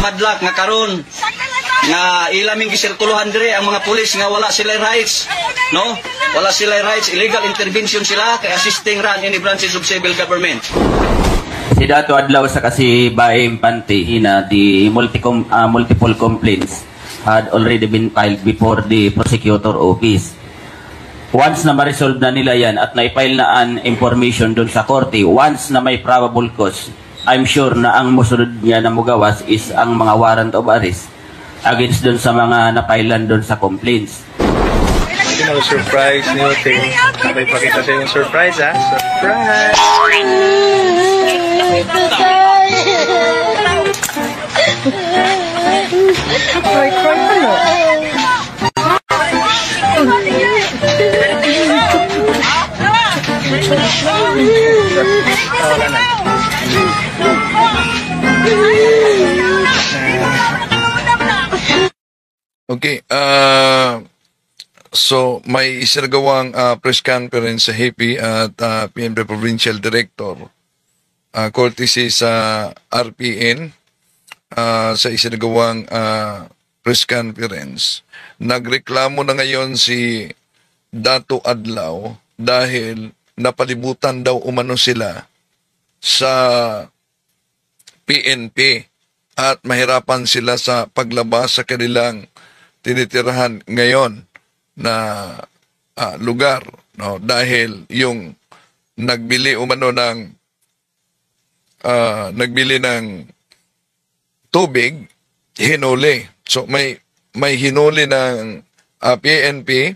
madlak nga karon nga ilaming gisirkuluhan dire ang mga pulis nga wala sila rights, no? Wala sila rights, illegal intervention sila kay assisting run any branches of civil government. Si Dato adlaw sa kasi Bae Infante ina the multiple complaints had already been filed before the prosecutor office. Once na ma-resolve na nila yan at na-file na an information doon sa korte, once na may probable cause, I'm sure na ang musunod niya na mugawas is ang mga warrant of arrest against doon sa mga napailan doon sa complaints. Surprise niyo, Ting. Nakipakita sa yung surprise, ha? Surprise! Cry pa no? Wala na. Okay, so may isinagawang press conference sa Happy at PNP Provincial Director courtesy sa RPN sa isinagawang press conference. Nagreklamo na ngayon si Dato Adlaw dahil napalibutan daw umano sila sa PNP at mahirapan sila sa paglabas sa kanilang tinitirahan ngayon na lugar, no, dahil yung nagbili umano ng tubig hinuli. So may hinuli ng PNP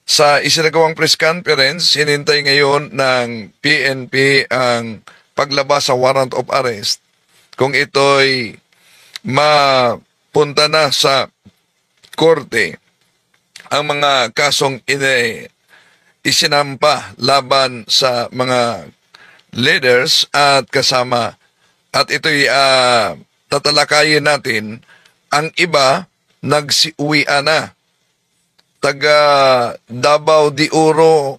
sa isinagawang press conference. Hinintay ngayon ng PNP ang paglabas sa warrant of arrest kung ito'y mapunta na sa korte ang mga kasong isinampa laban sa mga leaders at kasama. At ito'y tatalakayin natin. Ang iba nagsiuwian na. Taga Davao de Oro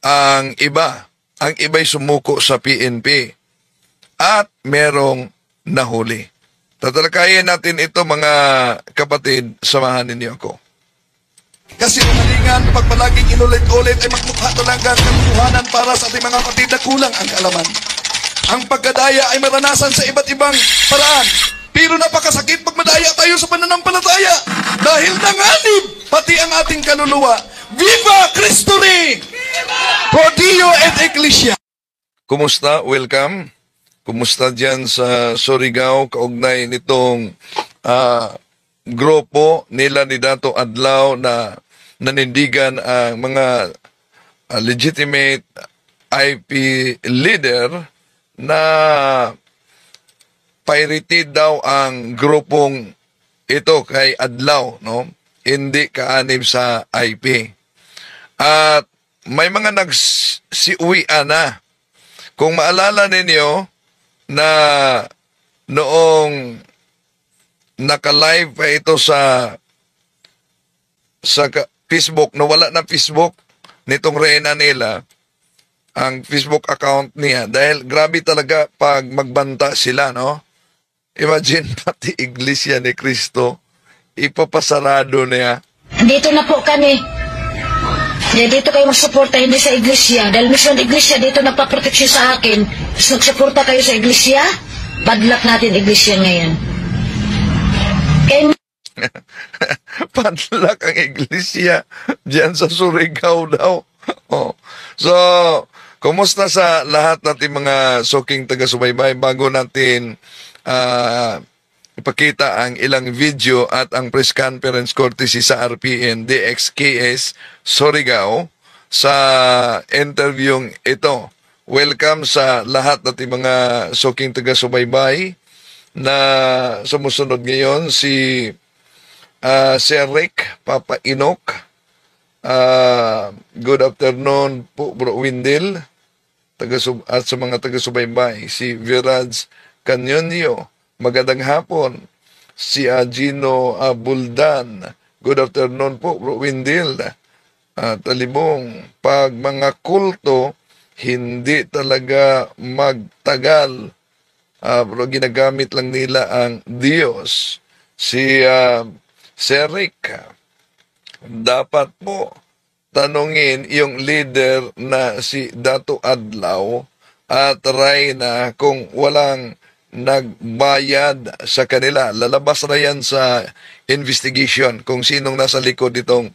ang iba. Ang iba'y sumuko sa PNP. At merong nahuli. Tatalakayin natin ito, mga kapatid. Samahan ninyo ako. Kasi umalingan, pag palaging inulit-ulit ay magmukha talagang katotohanan para sa ating mga kapatid na kulang ang kaalaman. Ang pagkadaya ay maranasan sa iba't ibang paraan. Pero napakasakit pag madaya tayo sa pananampalataya. Dahil nanganib pati ang ating kaluluwa. Viva Cristo Rey! Pro Dio et Ecclesia! Kumusta? Welcome. Kumusta dyan sa Surigao? Kaugnay nitong grupo nila ni Dato Adlaw na nanindigan ang mga legitimate IP leader na pirated daw ang grupong ito kay Adlaw, no? Hindi kaanib sa IP. At may mga nagsiuwian na. Kung maalala ninyo na noong naka-live pa ito sa Facebook, no, wala na Facebook nitong reyna nila, ang Facebook account niya, dahil grabe talaga pag magbanta sila, no? Imagine, pati Iglesia ni Cristo, ipapasarado niya. Dito na po kami. Dito kayo magsuporta, hindi sa Iglesia. Dahil mismo ang Iglesia, dito nagpaproteksyon sa akin. Tapos nagsuporta kayo sa Iglesia, padlak natin Iglesia ngayon. Padlak ang Iglesia diyan sa Surigao daw. Oh. So, kumusta sa lahat natin mga suking taga-subaybay bago natin ipakita ang ilang video at ang press conference courtesy sa RPN DXKS Surigao sa interviewing ito. Welcome sa lahat natin mga suking taga-subaybay na sumusunod ngayon si Sir Rick Papa Inok. Good afternoon po Bro Windel at sa mga taga-subaybay. Si Viraj Canyonio, magandang hapon. Si Gino Buldan, good afternoon po Bro Windel. Talibong, pag mga kulto hindi talaga magtagal pero ginagamit lang nila ang Diyos. Si Rick, dapat po tanungin yung leader na si Dato Adlaw at Reyna kung walang nagbayad sa kanila. Lalabas na yan sa investigation kung sinong nasa likod itong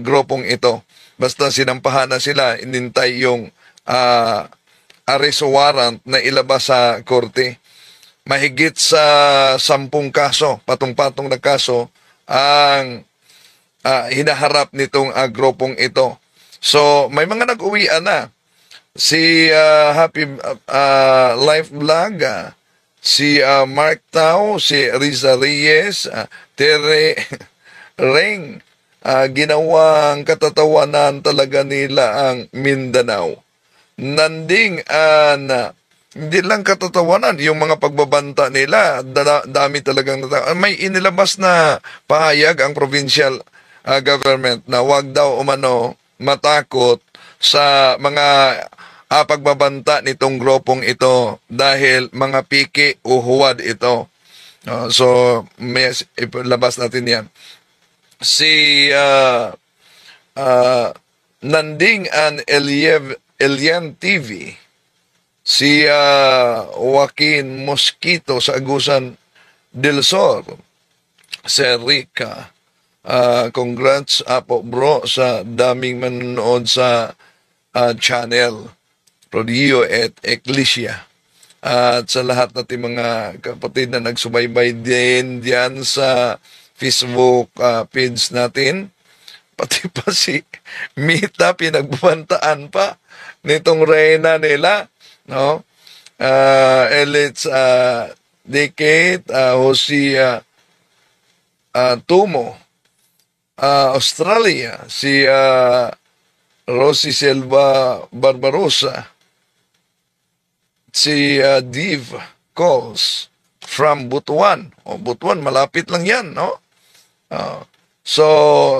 grupong ito. Basta sinampahan na sila, inintay yung arrest warrant na ilabas sa korte. Mahigit sa 10 kaso, patong-patong na kaso, ang hinaharap nitong grupong ito. So, may mga nag-uwian na. Si Happy Life Vlog, si Mark Tao, si Riza Reyes, Tere Ring, ginawang katatawanan talaga nila ang Mindanao. Nanding hindi lang katatawanan, yung mga pagbabanta nila, dami talagang may inilabas na pahayag ang provincial government na wag daw umano matakot sa mga pagbabanta nitong grupong ito dahil mga piki o huwad ito. So, may ilabas natin yan. Si Nanding and Elian TV, si Joaquin Mosquito sa Agusan del Sur, si Rica, congrats po bro sa daming manonood sa channel Rodeo at Ecclesia. At sa lahat natin mga kapatid na nagsubaybay din diyan sa Facebook page natin, pati pa si Mita pinagbabantaan pa nitong reyna nila, no? Elits Decade, Jose Tumo, Australia, si Rosie Silva Barbarosa, si Div Calls from Butuan. Butuan, malapit lang yan, no? So,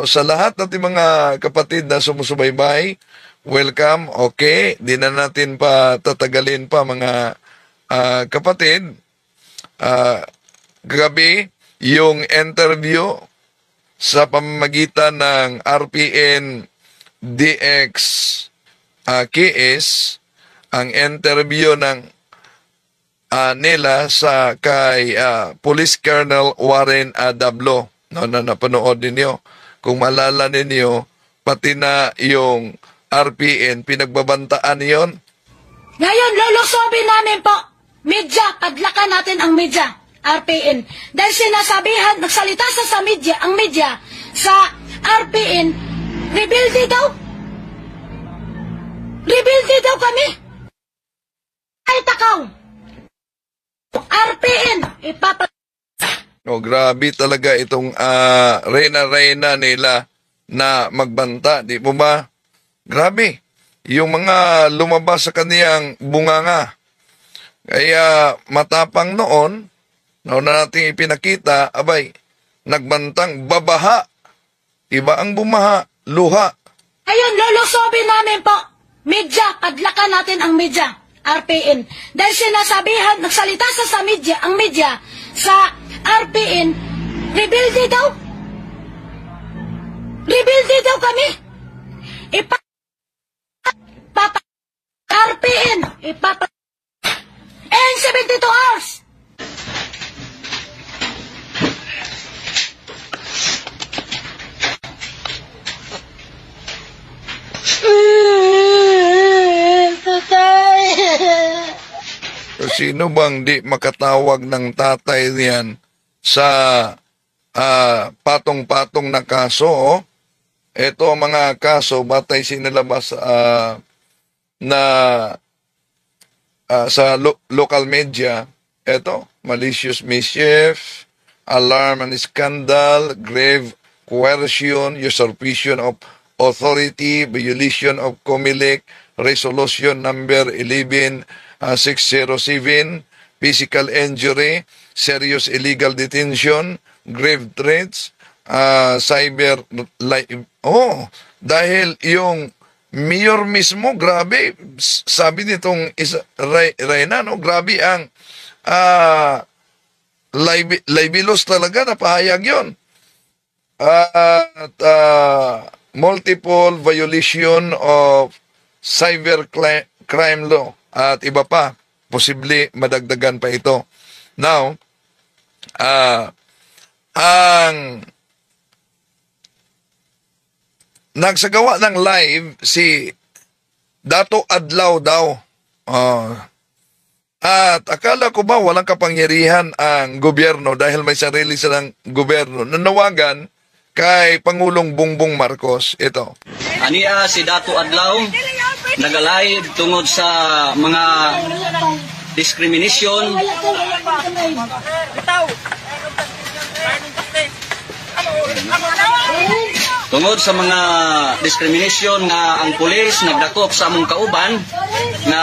sa lahat natin mga kapatid na sumusubaybay, welcome, okay. Di na natin pa tatagalin pa mga kapatid. Gabi, yung interview sa pamamagitan ng RPN DX KS, ang interview ng nila sa kay Police Colonel Warren Dablo. No, na napanood ninyo. Kung malala ninyo, pati na yung RPN, pinagbabantaan yon. Ngayon, lulusobin namin po. Media, padlakan natin ang media, RPN. Dahil sinasabihan, nagsalita sa media, ang media, sa RPN, rebuildi daw. Rebuildi daw kami. Ay, takaw. RPN, Grabe talaga itong reyna-reyna nila na magbanta, di po ba? Grabe. Yung mga lumabas sa kaniyang bunganga. Kaya matapang noon, na natin ipinakita, abay, nagbantang babaha. Iba ang bumaha, luha. Ayun, lulusobin namin po. Media, padlakan natin ang media, RPN. Dahil sinasabihan, nagsalita sa media, ang media, sa RPN, rebuildi daw. Rebuildi daw kami. RPN, and 72 hours. Sino bang di makatawag ng tatay niyan sa patong-patong na kaso? Ito mga kaso, batay sinilabas na sa local media. Ito, malicious mischief, alarm and scandal, grave coercion, usurpation of authority, violation of COMELEC Resolution number 11607, physical injury, serious illegal detention, grave threats, cyber dahil yung mayor mismo, grabe, sabi nitong Reyna, no, grabe ang libelous talaga na pahayag yun. At multiple violation of cyber crime law at iba pa. Posible madagdagan pa ito. Now, ang nagsagawa ng live si Dato Adlaw daw. At akala ko ba walang kapangyarihan ang gobyerno dahil may sarili silang gobyerno. Nanawagan kay Pangulong Bongbong Marcos. Ito. Ania si Dato Adlaw nagalive tungod sa mga discrimination nga ang pulis nagdakop sa among kauban na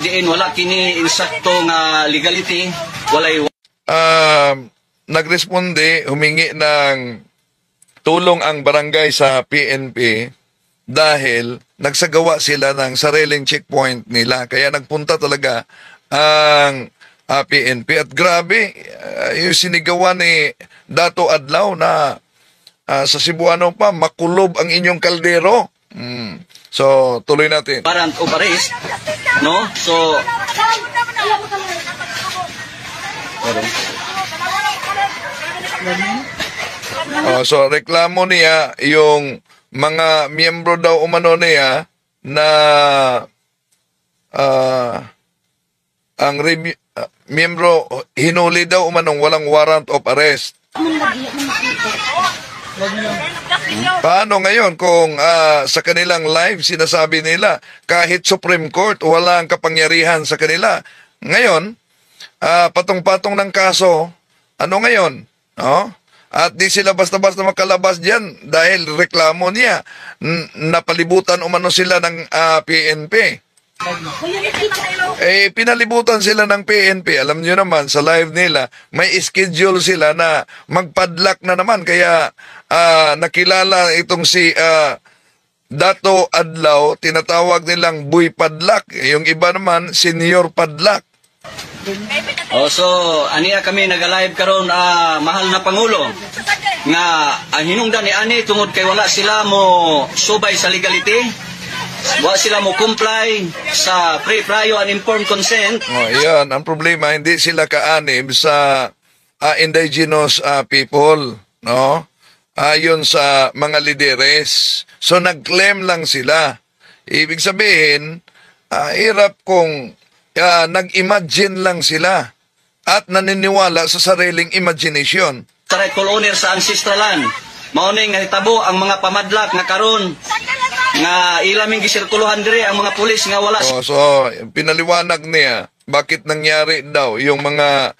diin wala kini insakto nga legality, walay nagresponde, humingi ng tulong ang barangay sa PNP dahil nagsagawa sila ng sariling checkpoint nila. Kaya nagpunta talaga ang PNP. At grabe, yung sinigawan ni Dato Adlaw na sa Cebuano pa, makulob ang inyong kaldero. So, tuloy natin. warrant of arrest, no? So So, reklamo niya yung mga miyembro daw umano niya na ang miyembro hinuli daw umanong walang warrant of arrest. Paano ngayon kung sa kanilang live sinasabi nila kahit Supreme Court walang kapangyarihan sa kanila? Ngayon, patong-patong ng kaso, ano ngayon? No? At di sila basta-basta makalabas diyan dahil reklamo niya. Napalibutan umano sila ng PNP. Pinalibutan sila ng PNP. Alam niyo naman, sa live nila, may schedule sila na magpadlak na naman. Kaya nakilala itong si Dato Adlaw, tinatawag nilang Buy Padlak. Yung iba naman, Senior Padlak. so aniya kami nagalive karon mahal na Pangulo nga ang hinungdan ni ani tungod kay wala sila mo subay sa legality. Wala sila mo comply sa free, prior and informed consent. Yan. Ang problema, hindi sila kaanib sa indigenous people, no? Ayon sa mga lideres. So, nag-claim lang sila. Ibig sabihin, hirap kung nag-imagine lang sila at naniniwala sa sariling imagination. Sa rightful owner sa ancestral land. Mauning nga hitabo ang mga pamadlak nga karon nga ilaming gisirkuluhan dire ang mga pulis nga wala. So pinaliwanag niya bakit nangyari daw yung mga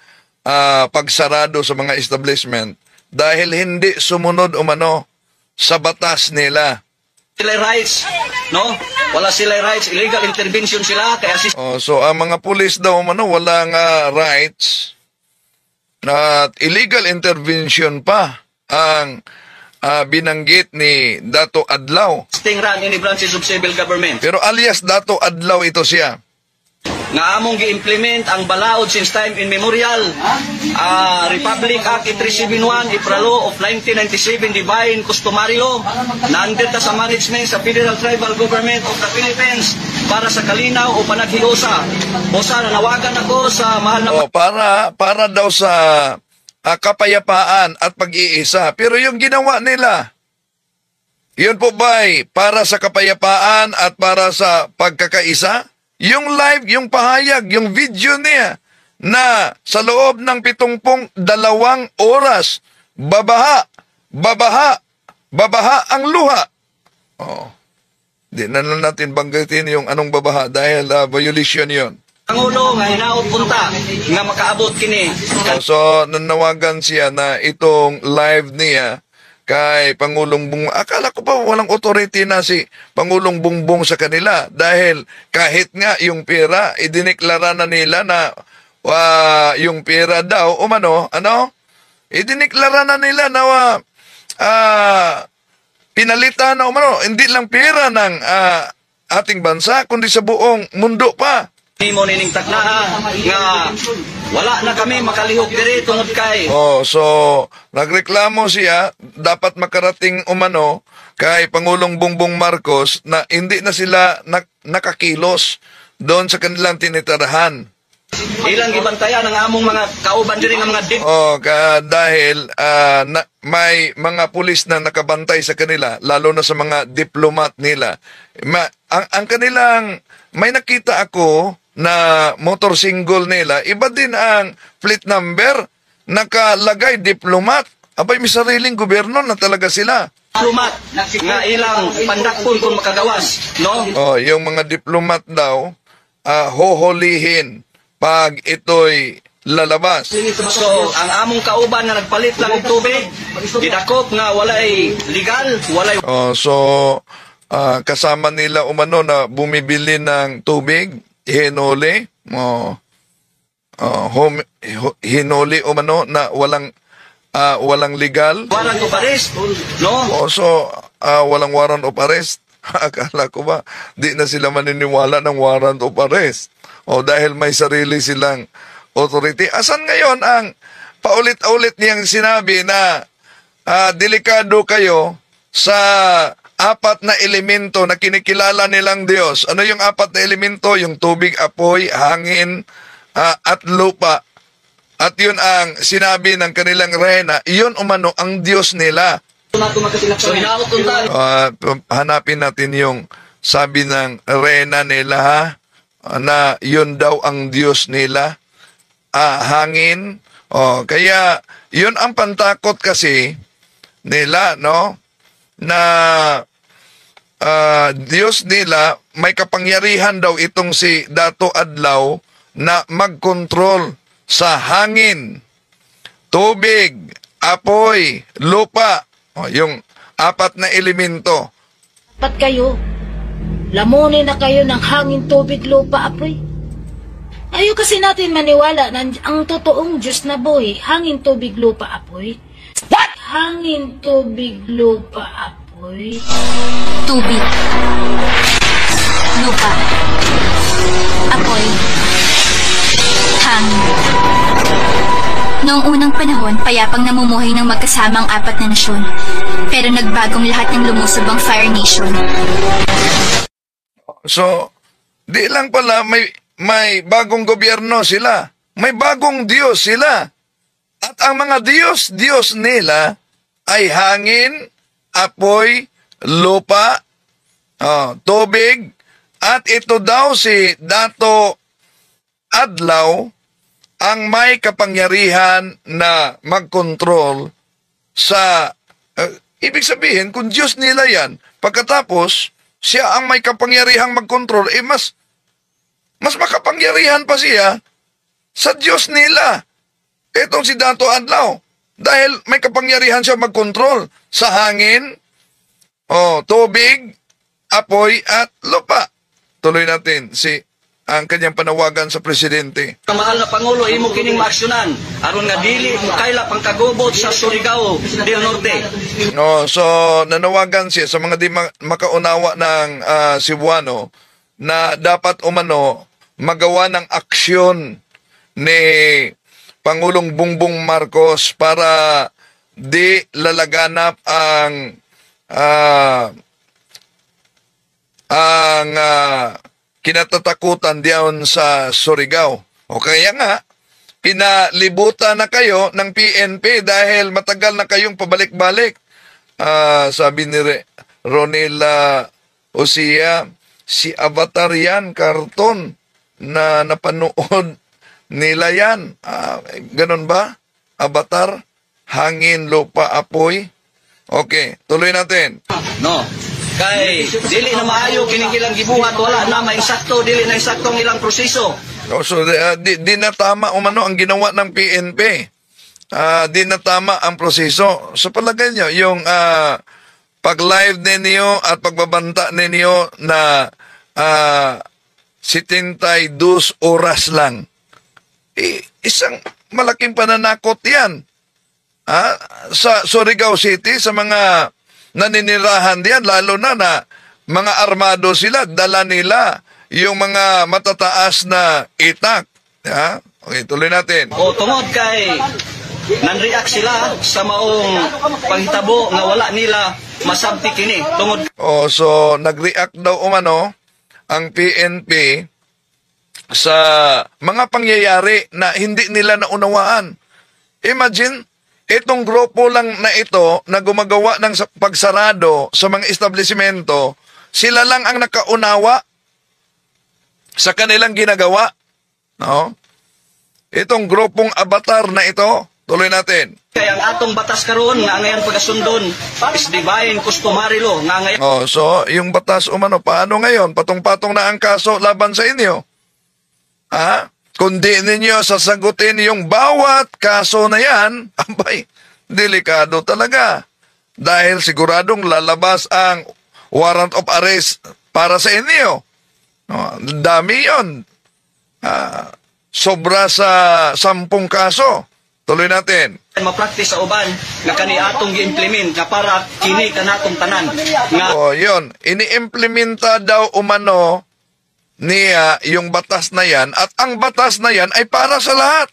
pagsarado sa mga establishment dahil hindi sumunod umano sa batas nila. Sila rights, no? Wala sila rights, illegal intervention sila kaya so ang mga pulis daw umano walang rights at illegal intervention pa ang binanggit ni Dato Adlaw. Run in the branches of civil government. Pero alias Dato Adlaw ito siya. Nga among gi-implement ang balaod since time immemorial. Republic Act 371, Ipralo of 1997, Divine Customary Law, na under sa management sa Federal Tribal Government of the Philippines para sa kalinaw o panaghiusa. Bosa, nanawagan ako sa mahal na... para daw sa kapayapaan at pag-iisa. Pero yung ginawa nila, yun po ba'y para sa kapayapaan at para sa pagkakaisa? Yung live, yung pahayag, yung video niya na sa loob ng 72 oras, babaha ang luha. Di na natin banggitin yung anong babaha dahil violation yon. Pangulo nga hinaot punta nga makaabot kini. So nanawagan siya na itong live niya kay Pangulong Bongbong. Akala ko pa walang authority na si Pangulong Bongbong sa kanila dahil kahit nga yung pera idineklara na nila na yung pera daw idineklara na nila na pinalitan na hindi lang pera ng ating bansa kundi sa buong mundo pa. Imo nining tagnaha nga wala na kami makalihok diri tungod kay Oh, so nagreklamo siya, dapat makarating umano kay Pangulong Bongbong Marcos na hindi na sila nakakilos doon sa kanilang tinitirahan. ilang gibantayan ang among mga kauban diri nga mga Oh, dahil may mga pulis na nakabantay sa kanila, lalo na sa mga diplomat nila. Ang kanilang, may nakita ako na motorsingle nila, iba din ang plate number, nakalagay diplomat. Abay, may sariling gobyerno na talaga sila. diplomat nga ilang pandakpon kung makagawas, no? Oh, yung mga diplomat daw, hoholihin pag ito'y lalabas. So, ang among kauban na nagpalit lang og tubig, gidakop nga walay legal, walay Oh, so kasama nila umano na bumibili ng tubig, hinuli, hinuli umano na walang legal. warrant of arrest, no? Oh, so walang warrant of arrest. Akala ko ba di na sila maniniwala ng warrant of arrest. O dahil may sarili silang authority. Asan ngayon ang paulit-ulit niyang sinabi na delikado kayo sa apat na elemento na kinikilala nilang Diyos? Ano yung apat na elemento? Yung tubig, apoy, hangin, at lupa. At yun ang sinabi ng kanilang reyna. Yun umano ang Diyos nila. So, hinaot unta Hanapin natin yung sabi ng reyna nila, ha? Na yun daw ang Diyos nila, hangin. Kaya yun ang pantakot kasi nila, no? Na Diyos nila, may kapangyarihan daw itong si Dato Adlaw na magkontrol sa hangin, tubig, apoy, lupa. Yung apat na elemento. Dapat kayo, lamunin na kayo ng hangin, tubig, lupa, apoy. Ayaw kasi natin maniwala na ang totoong Diyos na buhay, hangin, tubig, lupa, apoy. What? Hangin, tubig, lupa, apoy. Tubig, lupa, apoy, hangin. Noong unang panahon, payapang namumuhay ng magkasama ang apat na nasyon. Pero nagbagong lahat ng lumusob ang Fire Nation. So, di lang pala may bagong gobyerno sila. May bagong Diyos sila. At ang mga Diyos nila ay hangin, apoy, lupa, tubig, at ito daw si Dato Adlaw ang may kapangyarihan na magkontrol sa, ibig sabihin, kung Diyos nila yan, pagkatapos, siya ang may kapangyarihang magkontrol, mas makapangyarihan pa siya sa Diyos nila. Itong si Dato Adlaw. Dahil may kapangyarihan siya magkontrol sa hangin, tubig, apoy, at lupa. Tuloy natin ang kanyang panawagan sa presidente. Mahal na Pangulo, imo kining maaksyonan aron nga dili mo kaila pangkagubot sa Surigao del Norte. So nanawagan siya sa mga di makaunawa ng Cebuano na dapat umano magawa ng aksyon ni Pangulong Bongbong Marcos para di lalaganap ang kinatatakutan diyan sa Surigao. O kaya nga, pinalibutan na kayo ng PNP dahil matagal na kayong pabalik-balik. Sabi ni Ronela Osia, si Avatar yan, karton, na napanood nila yan. Ganon ba? Avatar, hangin, lupa, apoy. Okay, tuloy natin. No. Kay dili na maayo kining ilang gibuhat, wala na mainsakto, dili na insakto ang ilang proseso. So di na tama umano ang ginawa ng PNP. Di na tama ang proseso. So palagay nyo, yung pag-live ninyo at pagbabanta ninyo na 72 oras lang. Isang malaking pananakot yan. Sa Surigao City, sa mga naninirahan diyan, lalo na mga armado sila, dala nila yung mga matataas na itak. Ha? Okay, tuloy natin. O tungod kay nan-react sila sa maong panghitabo nga wala nila masabti kini. Tungod So nag-react daw umano ang PNP sa mga pangyayari na hindi nila naunawaan. Imagine, itong grupo lang na ito na gumagawa ng pagsarado sa mga establishmento, sila lang ang nakaunawa sa kanilang ginagawa. No? Itong grupong avatar na ito, tuloy natin. kay ang atong batas karon nga ngayon pagasundon is divine customary law nga ngayon So yung batas umano, paano ngayon? Patong-patong na ang kaso laban sa inyo. Kundi ninyo sasagutin yung bawat kaso na yan, abay, delikado talaga. Dahil siguradong lalabas ang warrant of arrest para sa inyo. Dami yun. Sobra sa 10 kaso. Tuloy natin. ma-practice sa uban nga kani atong gi-implement nga para kini kanatong tanan nga Yun. Ini-implementa daw umano niya yung batas na yan at ang batas na yan ay para sa lahat.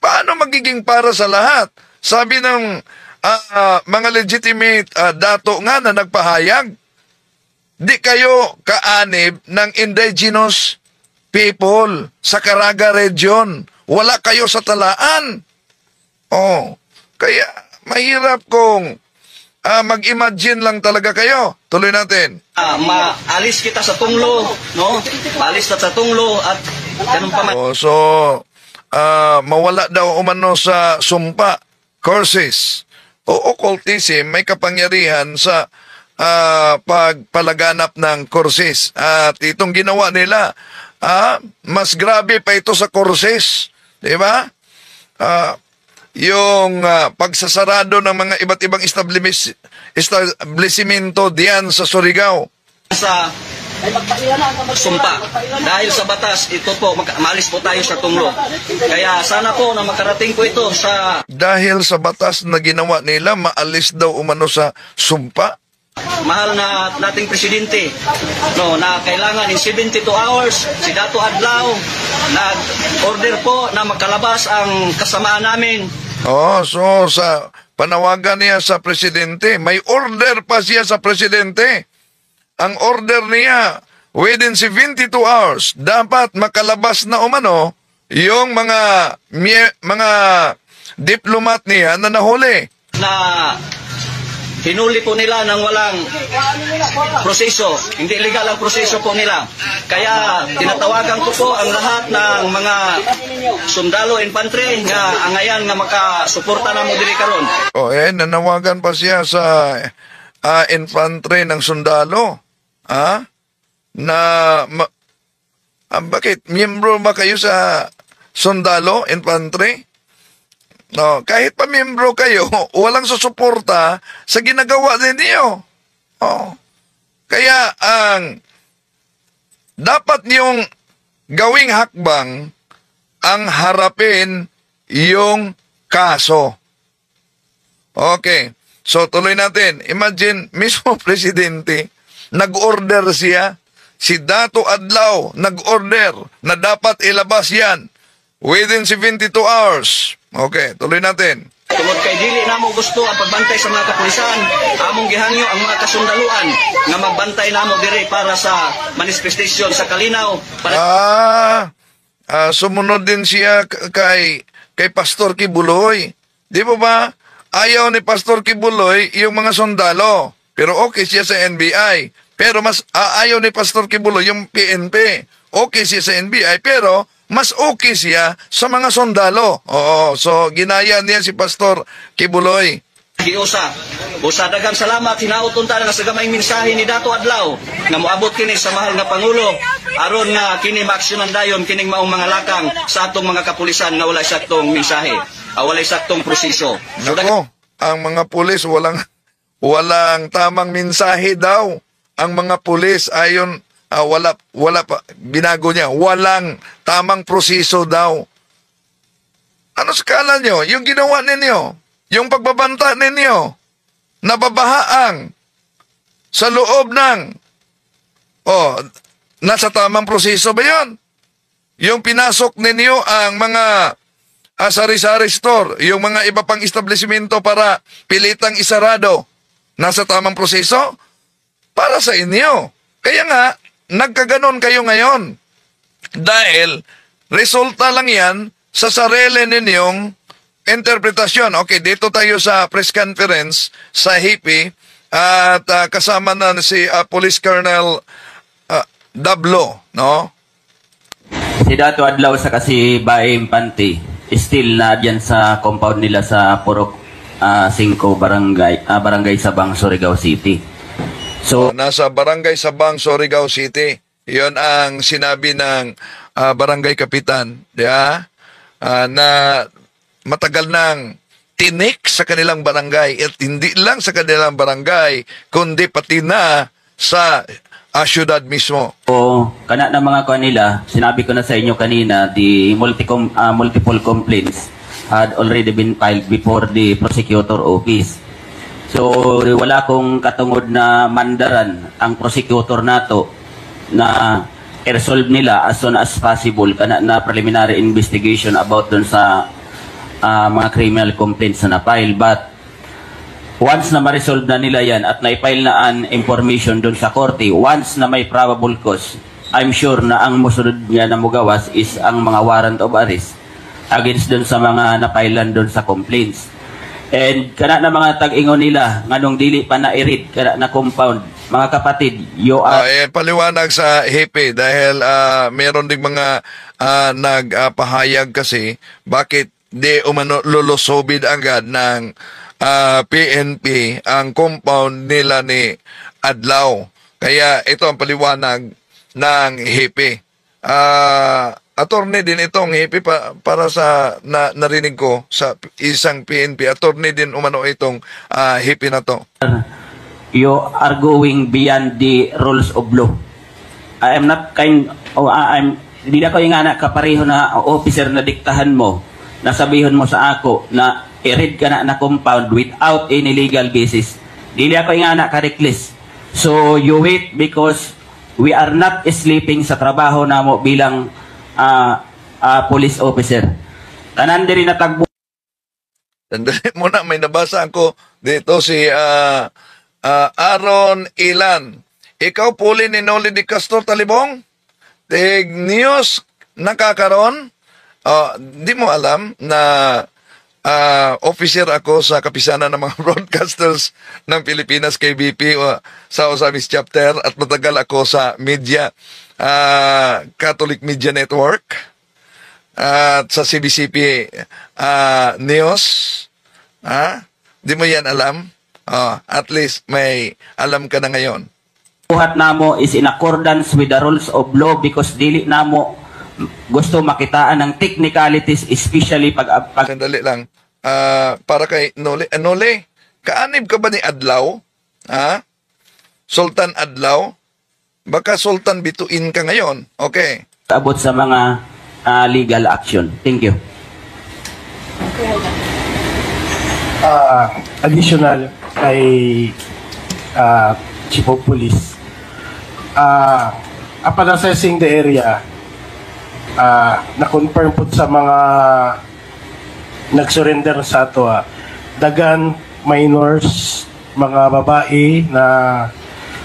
Paano magiging para sa lahat? Sabi ng mga legitimate dato nga na nagpahayag, di kayo kaanib ng indigenous people sa Caraga region. Wala kayo sa talaan. Kaya mahirap kung mag-imagine lang talaga kayo. Tuloy natin. maalis kita sa tunglo, no? Maalis kita sa tunglo at ganun pa man. Mawala daw umano sa sumpa, curses, o occultism, may kapangyarihan sa pagpalaganap ng curses. At itong ginawa nila, mas grabe pa ito sa curses. Diba? Yung pagsasarado ng mga iba't ibang establishmento diyan sa Surigao. Sa sumpa. Dahil sa batas, ito po, maalis po tayo sa tunglo. Kaya sana po na makarating po ito sa... Dahil sa batas na ginawa nila, maalis daw umano sa sumpa. Mahal na nating presidente, no, na kailangan in 72 hours, si Dato Adlaw, nag-order po na makalabas ang kasamaan namin. So sa panawagan niya sa presidente, may order pa siya sa presidente. Ang order niya, within 72 hours, dapat makalabas na umano yung mga diplomat niya na nahuli. Na hinuli po nila ng walang proseso. Hindi legal ang proseso po nila. Kaya tinatawagan ko po ang lahat ng mga sundalo infantry nga angayan nga makasuporta na mo diri karon. Nanawagan pa siya sa infantry ng sundalo. Bakit? Miyembro ba kayo sa sundalo, infantry? No, kahit pa miyembro kayo, walang susuporta sa ginagawa ninyo. Kaya ang dapat niyong gawing hakbang ang harapin yung kaso. Okay. So tuloy natin. Imagine, mismo presidente, nag-order siya. Si Dato Adlaw nag-order na dapat ilabas yan within 72 hours. Okay, tuloy natin. Tungod kay dili namo gusto ang pagbantay sa mga kapulisan, among gihangyo ang mga kasundaluan nga magbantay namo diri para sa manifestation sa kalinaw. Sumunod din siya kay Pastor Kibuloy. Di ba? Ayaw ni Pastor Kibuloy yung mga sundalo. Pero okay siya sa NBI. Pero mas ayaw ni Pastor Kibuloy yung PNP. Okay siya sa NBI, pero mas okay siya sa mga sundalo. So ginaya niya si Pastor Kibuloy. Usa daghang salamat hinaot unta nga sa gamay mensahe ni Dato Adlaw nga moabot kini sa mahal nga pangulo aron nga kini maaksyonan dayon kining maong mga lakang sa atong mga kapulisan nga walay saktong mensahe, walay saktong proseso. Ang mga pulis walang tamang mensahe daw. Ang mga pulis ayon wala pa, binago niya, walang tamang proseso daw. Ano skala nyo? Yung ginawa ninyo, yung pagbabanta ninyo, nababahaang sa loob ng nasa tamang proseso ba yun? Yung pinasok ninyo ang mga sari-sari store, yung mga iba pang establishmento para pilitang isarado, nasa tamang proseso? Para sa inyo. Kaya nga, nagkaganon kayo ngayon. Dahil, resulta lang yan sa sarili ninyong interpretasyon. Okay, dito tayo sa press conference sa HIPI at kasama na si Police Colonel Dablo, no? Si Dato Adlaw sa kasi Baim Panti, still na dyan sa compound nila sa Purok 5 Barangay Sabang, Surigao City. So, nasa Barangay Sabang, Surigao City. Yon ang sinabi ng barangay kapitan, na matagal nang tinik sa kanilang barangay at hindi lang sa kanilang barangay kundi pati na sa syudad mismo. o kana ng mga kanila, sinabi ko na sa inyo kanina, the multiple complaints had already been filed before the prosecutor office. So, wala kong katungod na mandaran ang prosecutor nato na i-resolve nila as soon as possible kana na preliminary investigation about dun sa mga criminal complaints na na-file. But once na ma-resolve na nila yan at na-file na an information dun sa korte, once na may probable cause, I'm sure na ang musunod niya na mugawas is ang mga warrant of arrest against dun sa mga na-filean dun sa complaints. And kana na mga tag-ingon nila nganong dili pa na-i-read kana na compound, mga kapatid, you are paliwanag sa hepe dahil meron ding mga nagpahayag kasi bakit di umano lulusobid agad ng PNP ang compound nila ni Adlaw. Kaya ito ang paliwanag ng hepe. Attorney din itong hepe para sa narinig ko sa isang PNP. Attorney din umano itong hepe na to. you are going beyond the rules of law. I am not hindi na ko yung anak kapareho na officer na diktahan mo, na sabihon mo sa ako na i-read ka na compound without any legal basis. Hindi ako yung anak ka-reckless. So you wait because we are not sleeping sa trabaho na mo bilang police officer. Tanan diri na tagbo. Sandali muna, may nabasa ako dito si Aaron Ilan. Ikaw puli ni Noli Di Castro Talibong? Tig news nakakaroon? Di mo alam na officer ako sa kapisanan ng mga broadcasters ng Pilipinas, KBP, sa Osamis Chapter, at matagal ako sa media, Catholic Media Network, at sa CBCP News. Di mo yan alam? At least may alam ka na ngayon. Buhat namo is in accordance with the rules of law because dili namo gusto makitaan ng technicalities, especially pag Sandali lang. Para kay Noli. Noli, kaanib ka ba ni Adlaw? Sultan Adlaw? Baka Sultan Bituin ka ngayon. Okay. abot sa mga legal action. Thank you. Additional kay Chief of Police. Upon assessing the area, na-confirm po sa mga nag-surrender sa ato, dagan minors, mga babae na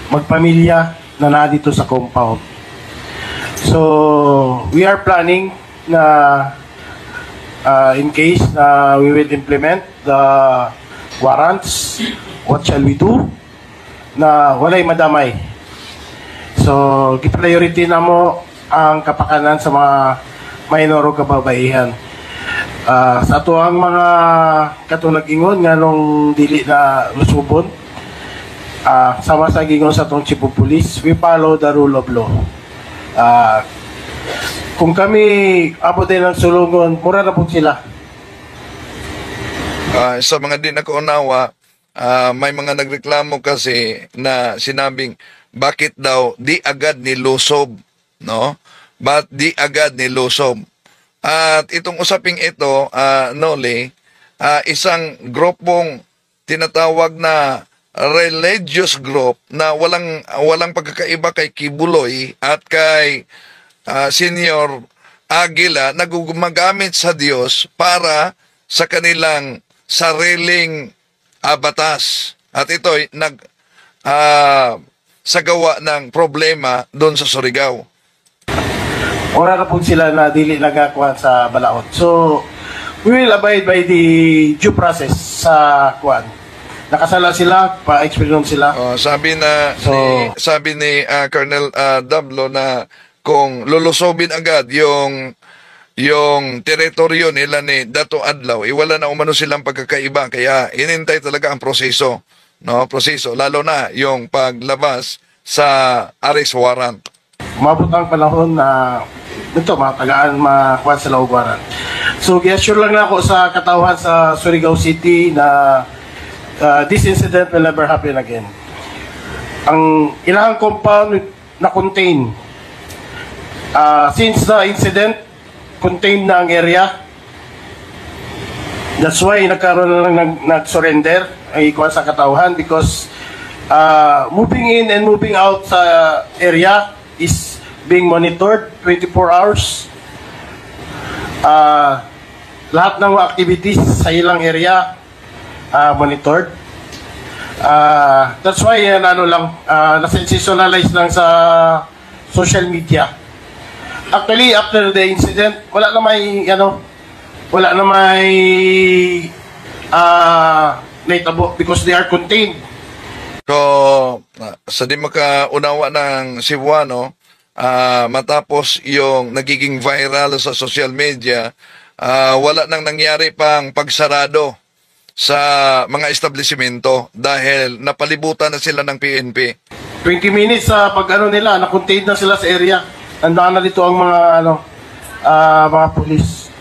magpamilya na nadito sa compound. So, we are planning na in case na we will implement the warrants, what shall we do? Na walay madamay. So, priority na mo ang kapakanan sa mga minor o kababaihan. Sa ato ang mga katulad ingon nga nung dili na lusubon, sama sa gingon sa atong Chief of Police, we follow the rule of law. Kung kami abot din ng sulungon, mura na po sila. Sa mga di nakaunawa, may mga nagreklamo kasi na sinabing bakit daw di agad nilusob, no? But di agad nilusob. At itong usaping ito, Noli, isang grupong tinatawag na religious group na walang pagkakaiba kay Kibuloy at kay Senior Aguila na gumagamit sa Diyos para sa kanilang sariling batas. At ito'y sagawa ng problema doon sa Surigao. Ora na po sila na dili nagakuan sa balaod. So, we will abide by the due process sa kuan. Nakasala sila, pa-experience sila. Sabi ni Colonel Dablo na kung lulusobin agad yung teritoryo nila ni Dato Adlaw, wala na umano silang pagkakaiba. Kaya inintay talaga ang proseso. No? Proseso, lalo na yung paglabas sa arrest warrant. Umabot ang panahon na ito, matagaan makuha sa laubaran. So, i-assure lang na ako sa katauhan sa Surigao City na this incident will never happen again. Ang ilang compound na contain, since the incident, contained na ang area. That's why nagkaroon lang nag-surrender ay ikuha sa katauhan because moving in and moving out sa area is being monitored 24 hours. Lahat ng activities sa ilang area monitored. That's why nasensationalize lang sa social media. Actually, after the incident, wala na may naitabo because they are contained. So, sa di makaunawa ng Cebuano, matapos yung nagiging viral sa social media, wala nang nangyari pang pagsarado sa mga establishmento dahil napalibutan na sila ng PNP. 20 minutes sa pag-ano nila, na-contain na sila sa area. Nandaan na dito ang mga police.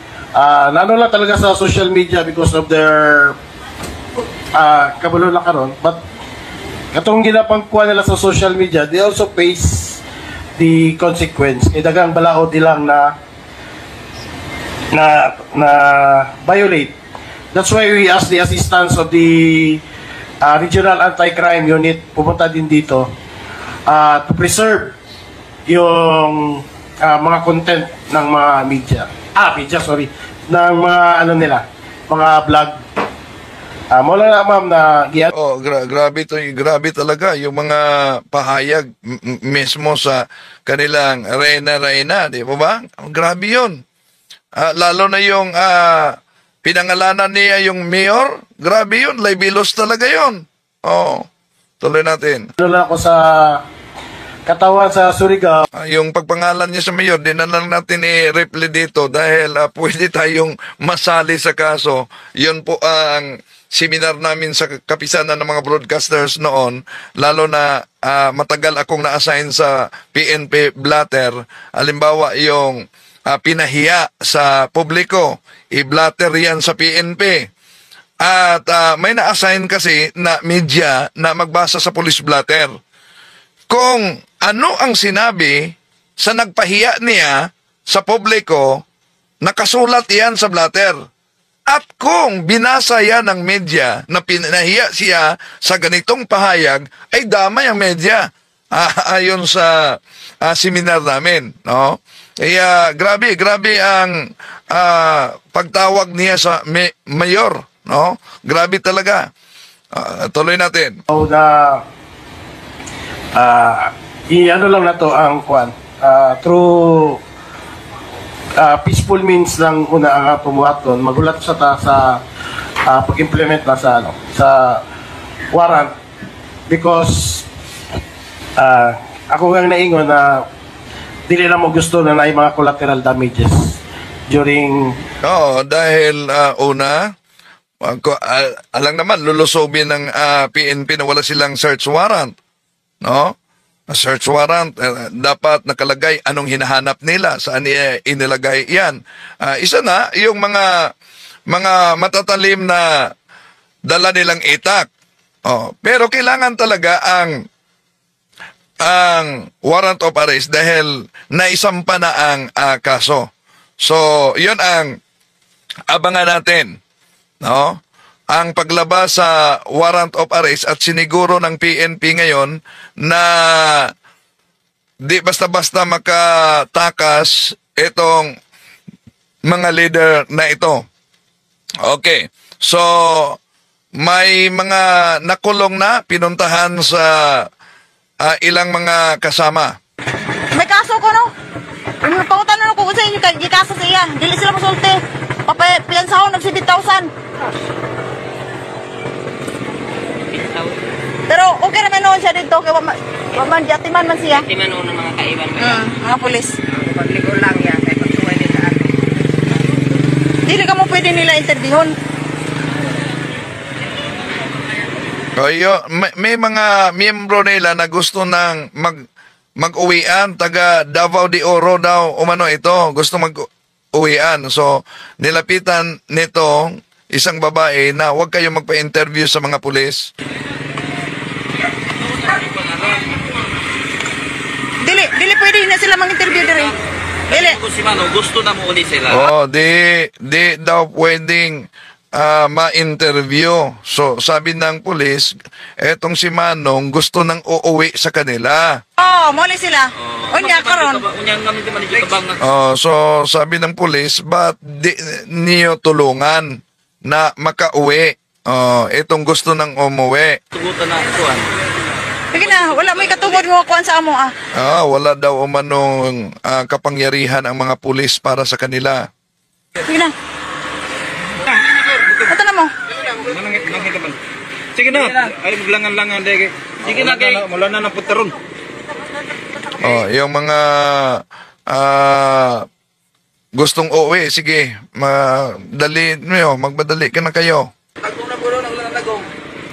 Nano lang talaga sa social media because of their kabulo na karon. But katong ginapangkuha nila sa social media, they also face the consequence. Dagang balaod ilang na violate. That's why we ask the assistance of the Regional Anti-Crime Unit pumunta din dito to preserve yung mga content ng mga media. Ng mga mga vlog. Mula na ma'am na grabe talaga yung mga pahayag mismo sa kanilang reyna, di ba? Grabe yun. Lalo na yung pinangalanan niya yung mayor, grabe yun, libelos talaga yun. Tuloy natin. Ano ako sa katawan sa Surigao. Yung pagpangalan niya sa mayor, di na lang natin i-reply dito dahil pwede tayong masali sa kaso. Yun po ang seminar namin sa kapisanan ng mga broadcasters noon, lalo na matagal akong na-assign sa PNP Blatter. Halimbawa, yung pinahiya sa publiko, i-blatter yan sa PNP. At may na-assign kasi na media na magbasa sa police blatter. Kung ano ang sinabi sa nagpahiya niya sa publiko, nakasulat yan sa blatter. At kung binasa yan ng media na pinahiya siya sa ganitong pahayag, ay damay ang media. Ayon sa seminar namin. No? Kaya grabe ang pagtawag niya sa mayor. No? Grabe talaga. Tuloy natin. I-ano lang na to ang kwan. Through peaceful means lang una ang pumuhat doon. Magulat sa pag-implement na sa warrant because ako nga naingon na dili na mo gusto na may mga collateral damages during dahil alang naman lulusobin ng PNP na wala silang search warrant. No? Search warrant, dapat nakalagay anong hinahanap nila, saan inilagay yan. Isa na, yung mga matatalim na dala nilang itak. Pero kailangan talaga ang warrant of arrest dahil naisampa na ang kaso. So, yun ang abangan natin. No? ang paglabas sa warrant of arrest at siniguro ng PNP ngayon na di basta-basta makatakas itong mga leader na ito. Okay. So, may mga nakulong na pinuntahan sa ilang mga kasama. May kaso ko, no? Pangutan na ko sa inyo, kay kaso sa iya. Dili sila masulti. Piyansahon, nag 7,000. Pero okay naman noon siya dito. Kaya waman, jatiman man siya. Jatiman noon ng mga kaiban. Mga polis. Pagligo lang yan. Kaya pagsuway nila. Dili ka mo pwede nila interviewon. May mga miyembro nila na gusto ng mag-uwian, taga Davao de Oro daw umano ito, gusto mag-uwian. So, nilapitan nito isang babae na huwag kayo magpa-interview sa mga pulis. Dili pwede na sila mag-interview dire. Dili. Kung si Manong gusto na mo ulit sila. Di daw pwedeng ma-interview. So, sabi ng pulis, etong si Manong gusto nang uuwi sa kanila. Muli sila. Unya karon. So, sabi ng pulis, ba't di niyo tulungan na makauwi? Itong gusto nang umuwi. Tugutan na kuan. Sige na, wala may katungod mo kuan sa amo Wala daw umanong kapangyarihan ang mga pulis para sa kanila. Sige na. Ito na mo. Sige na. Ay, maglangan-langan. Sige na, kay. Mula na ng putaron. Yung mga gustong uuwi, sige, magmadali ka na kayo.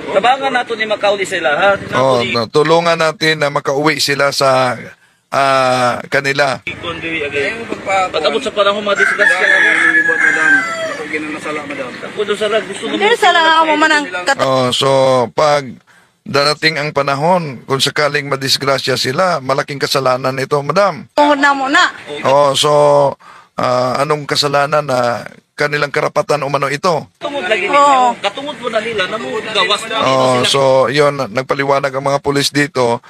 Tabangan nato ni makauli sila, ha? Tulungan natin na makauwi sila sa kanila. Pag-abot sa panahon, madisgrasya ka na. Hindi sala mo man ang So, pag darating ang panahon, kung sakaling madisgrasya sila, malaking kasalanan ito, madam. tungod na mo na. So, anong kasalanan na kanilang karapatan umano ito? Katungod lagi nila. Katungod mo na nila, gawas na nila sila. So, yun, nagpaliwanag ang mga pulis dito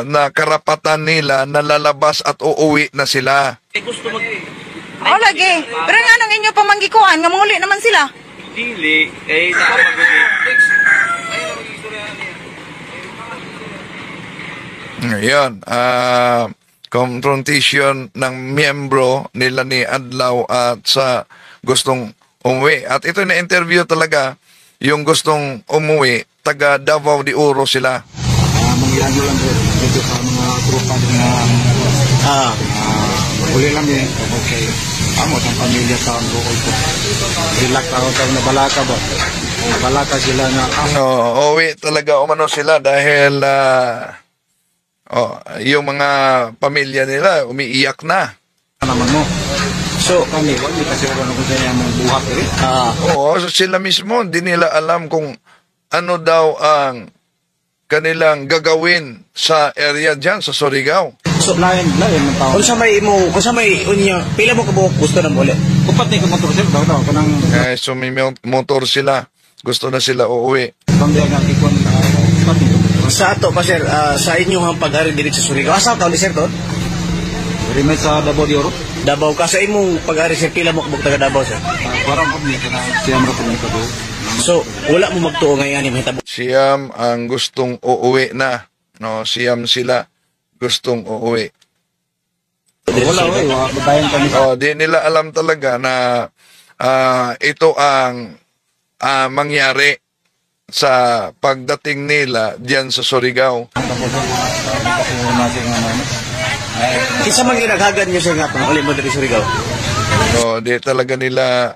na karapatan nila na lalabas at uuwi na sila. Gusto Lagi. Pero nga nang inyo pamanggikuan, nga manguli naman sila. Dili, kay naamaguli. Ngayon, confrontation ng miyembro nila ni Adlaw at sa gustong umuwi. At ito na interview talaga, yung gustong umuwi, taga Davao de Oro sila. Mangyayari lang dito sa mga tropa na uli lang eh. Okay. Amo ang pamilya sa ang buhay ko. Relax ako sa nabalaka ba? Nabalaka sila na uwi talaga umano sila dahil yung mga pamilya nila umiiyak na. Naman mo. So, kami kasi wala ko sa mga buhat rin. Sila mismo, hindi nila alam kung ano daw ang kanilang gagawin sa area dyan, sa Surigao. So, lain ng tao. Kung sa may unya, pila mo kabuok gusto na muli? Kupat na yung motor sila, daw kanang... So, may motor sila. Gusto na sila uuwi. Sa ato pa, sir, sa inyong pag-ari dito sa Surigao, asa ka ulit, sir, doon? Rimay sa Davao de Oro? Davao ka. Sa imong pag-ari, sir, pila mo kabuk taga Davao, sir? Parang kami, siyam na kami kabuk. So, wala mo magtuo ngayon yung hitabo? Siyam ang gustong uuwi na. No, siyam sila gustong uuwi. Di nila alam talaga na ito ang mangyari sa pagdating nila diyan sa Surigao. Isa man ginaghagan nyo siya nga pang mo dito sa Surigao? Di talaga nila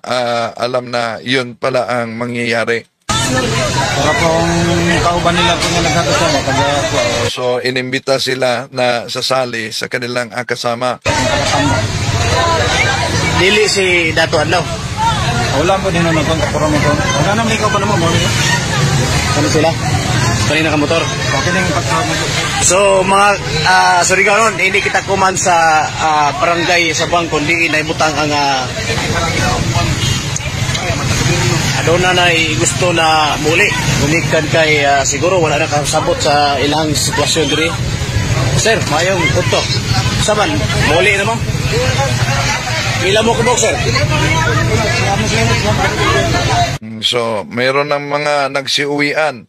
alam na yun pala ang mangyayari. Para pong kauban nila kung nagkakasama. So, inimbita sila na sasali sa kanilang kasama. Dili si Dato Adlaw. Wala po din naman itong kapura mo ito. Wala naman ikaw pa naman mo. Ano sila? Kanina ka motor? So, mga Surigao nun, hindi kita kuman sa barangay sa bang kundi naibutang ang doon na gusto na muli. Gumikan kay siguro wala na kasabot sa ilang sitwasyon diri. Sir, mayong punto. Saman, muli na mo? Pila mo kubok, sir? So, mayroon ng mga nagsiuwian.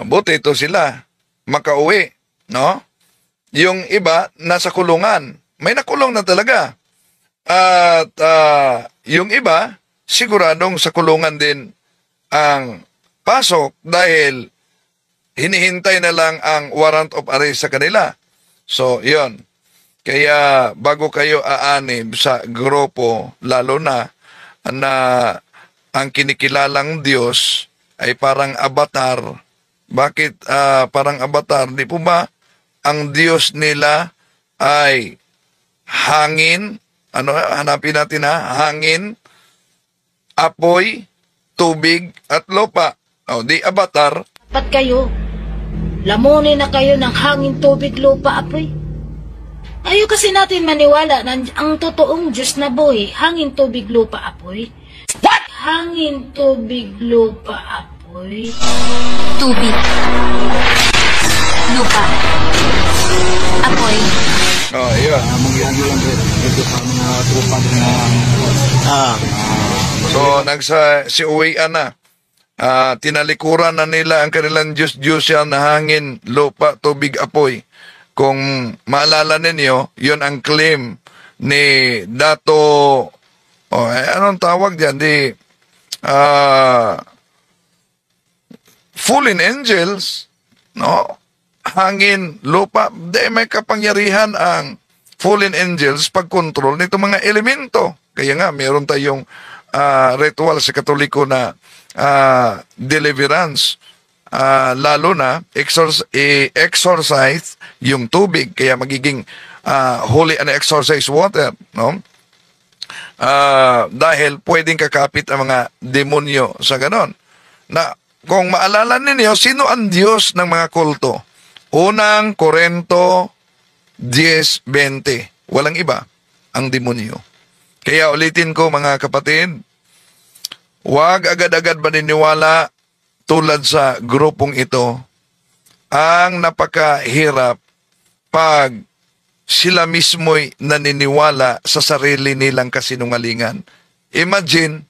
Buti ito sila, makauwi, no? Yung iba, nasa kulungan. May nakulong na talaga. At yung iba, siguradong sa kulungan din ang pasok dahil hinihintay na lang ang warrant of arrest sa kanila. So, yon. Kaya bago kayo aanib sa grupo, lalo na ang kinikilalang Diyos ay parang avatar. Bakit parang avatar? Di po ba ang Diyos nila ay hangin? Ano, hanapin natin hangin, apoy, tubig, at lupa. O, di avatar. Dapat kayo, lamunin na kayo ng hangin, tubig, lupa, apoy. Ayaw kasi natin maniwala na ang totoong Diyos na buhay, hangin, tubig, lupa, apoy. What? Hangin, tubig, lupa, apoy. Tubig. Lupa. Apoy. Oh, yun. So, nagsiuwian na. Tinalikuran na nila ang kanilang Diyos na hangin, lupa, tubig, apoy. Kung maalala ninyo, yun ang claim ni Dato, anong tawag dyan? Fallen angels, no? Hangin, lupa, may kapangyarihan ang fallen angels pag-control nito mga elemento. Kaya nga, meron tayong ritual sa Katoliko na deliverance. Lalo na exorcise yung tubig, kaya magiging holy and exorcise water, no? Dahil pwedeng kakapit ang mga demonyo sa ganon. Na kung maalala ninyo, sino ang Diyos ng mga kulto? Unang Korinto 10:20. Walang iba, ang demonyo. Kaya ulitin ko mga kapatid, huwag agad-agad maniniwala tulad sa grupong ito. Ang napakahirap pag sila mismo'y naniniwala sa sarili nilang kasinungalingan. Imagine,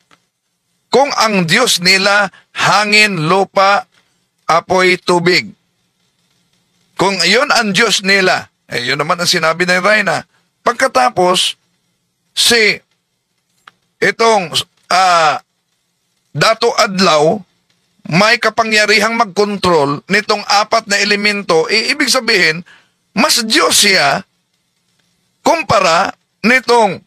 kung ang Diyos nila, hangin, lupa, apoy, tubig. Kung yun ang Diyos nila, yun naman ang sinabi ni Reyna. Pagkatapos, itong Dato Adlaw, may kapangyarihang mag-control nitong apat na elemento, ibig sabihin, mas Diyos siya kumpara nitong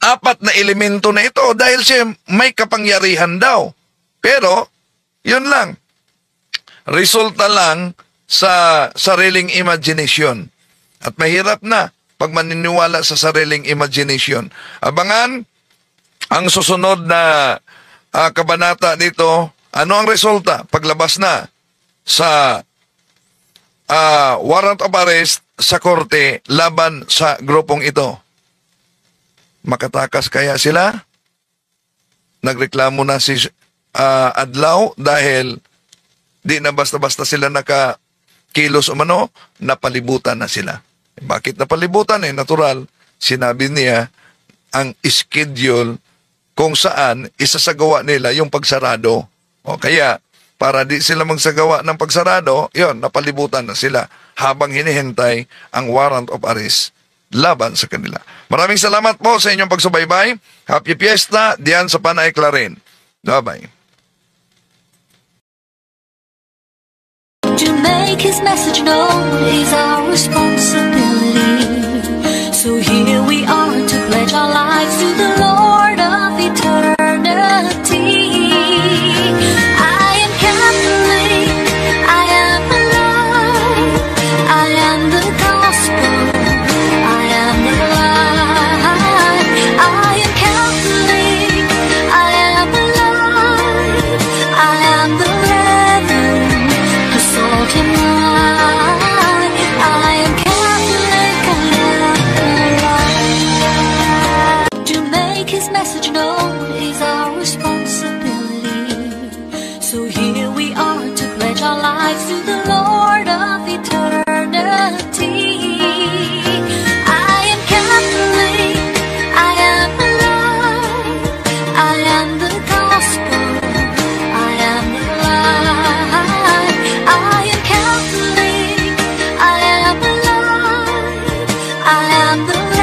apat na elemento na ito dahil siya may kapangyarihan daw. Pero, yun lang. Resulta lang sa sariling imagination. At mahirap na pag maniniwala sa sariling imagination. Abangan ang susunod na kabanata dito. Ano ang resulta? Paglabas na sa warrant of arrest sa korte laban sa grupong ito. Makatakas kaya sila? Nagreklamo na si Adlaw dahil di na basta-basta sila nakakilos umano, napalibutan na sila. Bakit napalibutan? Natural. Sinabi niya ang schedule kung saan isasagawa nila yung pagsarado. O kaya, para di sila magsagawa ng pagsarado, yon, napalibutan na sila habang hinihintay ang warrant of arrest laban sa kanila. Maraming salamat po sa inyong pagsubaybay. Happy Fiesta diyan sa Panay Clarin. Bye-bye. To make his message known is our responsibility. So here we are to pledge our lives to the Lord of eternity. I'm the